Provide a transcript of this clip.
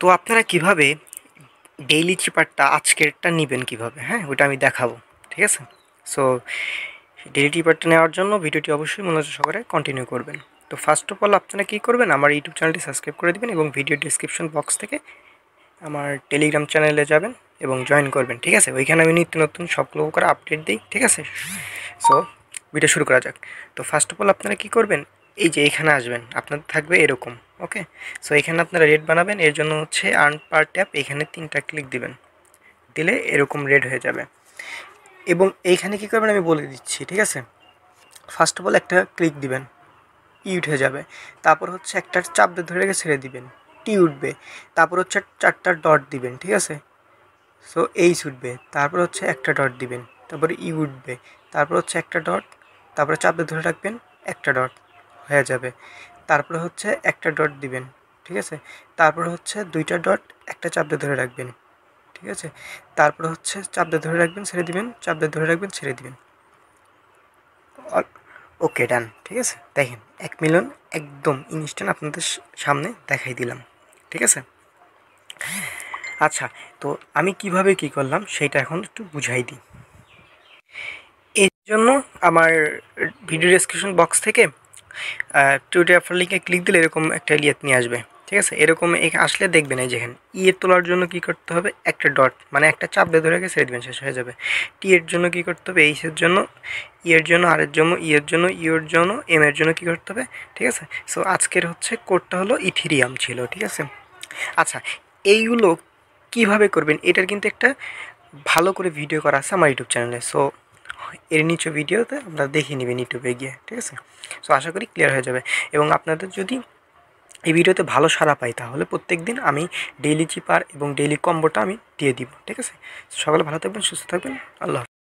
তো আপনারা কিভাবে ডেইলি চিপারটা আজকেরটা নেবেন কিভাবে, হ্যাঁ ওটা আমি দেখাবো, ঠিক আছে। সো ডেইলি চিপারটা নেওয়ার জন্য ভিডিওটি অবশ্যই মনোযোগ সহকারে কন্টিনিউ করবেন। তো ফার্স্ট অফ অল আপনারা কী করবেন, আমার ইউটিউব চ্যানেলটি সাবস্ক্রাইব করে দেবেন এবং ভিডিও ডিসক্রিপশন বক্স থেকে আমার টেলিগ্রাম চ্যানেলে যাবেন এবং জয়েন করবেন, ঠিক আছে। ওইখানে আমি নিত্য নতুন সবগুলো করে আপডেট দিই, ঠিক আছে। সো ভিডিও শুরু করা যাক। তো ফার্স্ট অফ অল আপনারা কী করবেন, এই যে এখানে আসবেন, আপনাদের থাকবে এরকম, ওকে। সো এখানে আপনারা রেড বানাবেন, এর জন্য হচ্ছে আর্ন পার ট্যাপ, এখানে 3টা ক্লিক দিবেন, দিলে এরকম রেড হয়ে যাবে। এবং এইখানে কী করবেন আমি বলে দিচ্ছি, ঠিক আছে। ফার্স্ট অফ অল একটা ক্লিক দিবেন, ই উঠে যাবে। তারপর হচ্ছে একটা চাপ দিয়ে ধরে রেখে ছেড়ে দিবেন, টি উঠবে। তারপর হচ্ছে 4টা ডট দিবেন, ঠিক আছে। সো এইচ উঠবে, তারপর হচ্ছে একটা ডট দিবেন, তারপরে ই উঠবে, তারপর হচ্ছে একটা ডট, তারপরে চাপ দিয়ে ধরে রাখবেন, একটা ডট হয়ে যাবে। তারপরে হচ্ছে একটা ডট দিবেন, ঠিক আছে। তারপরে হচ্ছে 2টা ডট, একটা চাপ দিয়ে ধরে রাখবেন, ঠিক আছে। তারপরে হচ্ছে চাপ দিয়ে ধরে রাখবেন, ছেড়ে দিবেন, চাপ দিয়ে ধরে রাখবেন, ছেড়ে দিবেন। ওকে ডান, ঠিক আছে। দেখেন 1 মিলিয়ন একদম ইনস্ট্যান্ট আপনাদের সামনে দেখাই দিলাম, ঠিক আছে। আচ্ছা, তো আমি কিভাবে কি করলাম সেটা এখন একটু বুঝাই দিই। এর জন্য আমার ভিডিও ডেসক্রিপশন বক্স থেকে টুইটার অফার লিঙ্কে ক্লিক দিলে এরকম একটা ইয়ে নিয়ে আসবে, ঠিক আছে। এরকম আসলে দেখবেন এই যেখানে ইয়ের তোলার জন্য কী করতে হবে, একটা ডট মানে একটা চাপ দিয়ে ধরে রেখে ছেড়ে দেবেন, শেষ হয়ে যাবে। টি এর জন্য কী করতে হবে, এইচের জন্য, ইয়ের জন্য, আর এর জন্য, ইয়ের জন্য, ইউর জন্য, এম এর জন্য কী করতে হবে, ঠিক আছে। সো আজকের হচ্ছে কোডটা হলো ইথিরিয়াম ছিল, ঠিক আছে। আচ্ছা, এইগুলো কীভাবে করবেন এটার কিন্তু একটা ভালো করে ভিডিও করা আছে আমার ইউটিউব চ্যানেলে। সো এর নিচে ভিডিওতে আপনারা দেখে নেবেন ইউটিউবে গিয়ে, ঠিক আছে। সো আশা করি ক্লিয়ার হয়ে যাবে। এবং আপনাদের যদি এই ভিডিওতে ভালো সাড়া পাই তাহলে প্রত্যেক দিন আমি ডেইলি চিপার এবং ডেইলি কম্বোটা আমি দিয়ে দিব, ঠিক আছে। সকলে ভালো থাকবেন, সুস্থ থাকবেন, আল্লাহ হাফেজ।